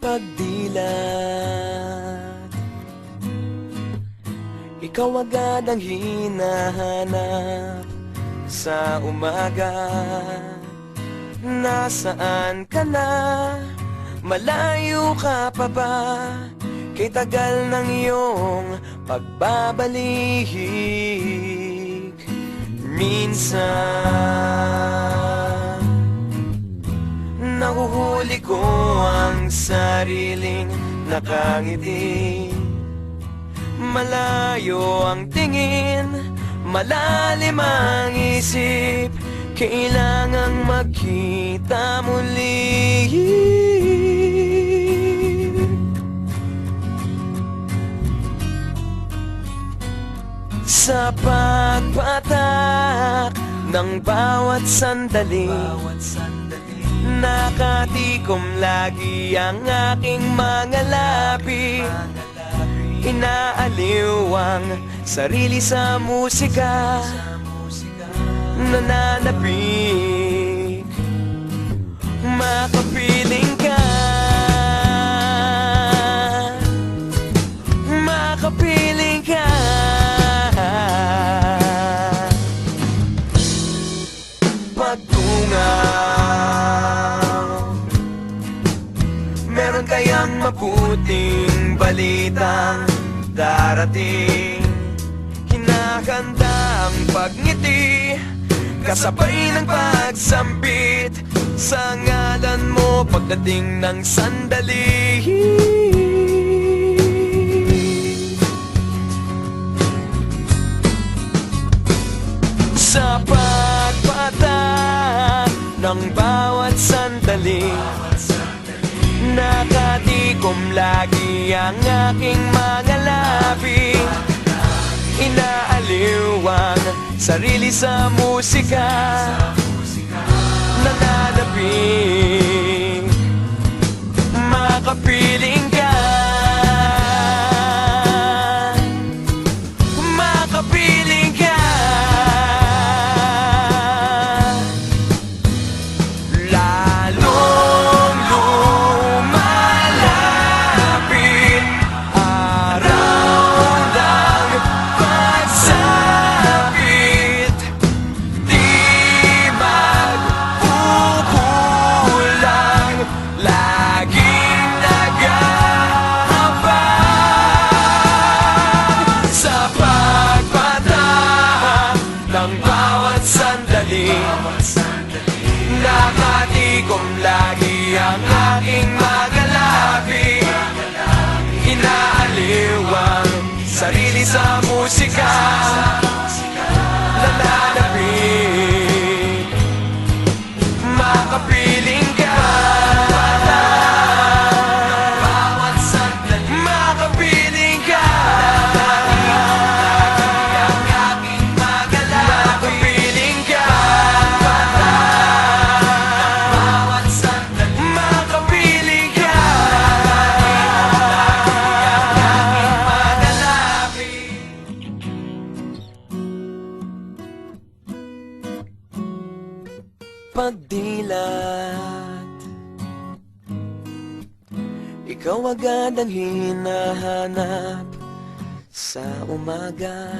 pagdilat. Ikaw agad ang hinahanap sa umaga. Nasaan ka na? Malayo ka pa ba? Kay tagal ng iyong pagbabalik. Minsan nahuhuli ko ang sariling nakangiti. Malayo ang tingin, malalim ang isip. Kailangang magkita muli. Sa pagpatak ng bawat sandali, nakatikom lagi ang aking mga labi. Inaaliw ang sarili sa musika, nananabik, makapiling ka, makapiling ka. Pagtungaw, meron kayang mabuting balitang darating. Hinahanda ang pagngiti, kasabay ng pagsampit sa ngalan mo pagdating ng sandali. Sa pagpatak ng bawat sandali, nakatikom lagi ang aking mga labi. Inaaliw ang sarili sa musika, nananabik, makapiling ka, makapiling ka. Lalong lumalapit araw ng pagsapit, di magpupulang, laging nag-aabang. Sa pagpatak ng bawat sandali, nakatikom lagi ang aking mga labi. Inaaliw ang sarili sa musika, nananabik, makapiling ka, makapiling ka, makapiling ka. Pagdilat, ikaw agad ang hinahanap sa umaga.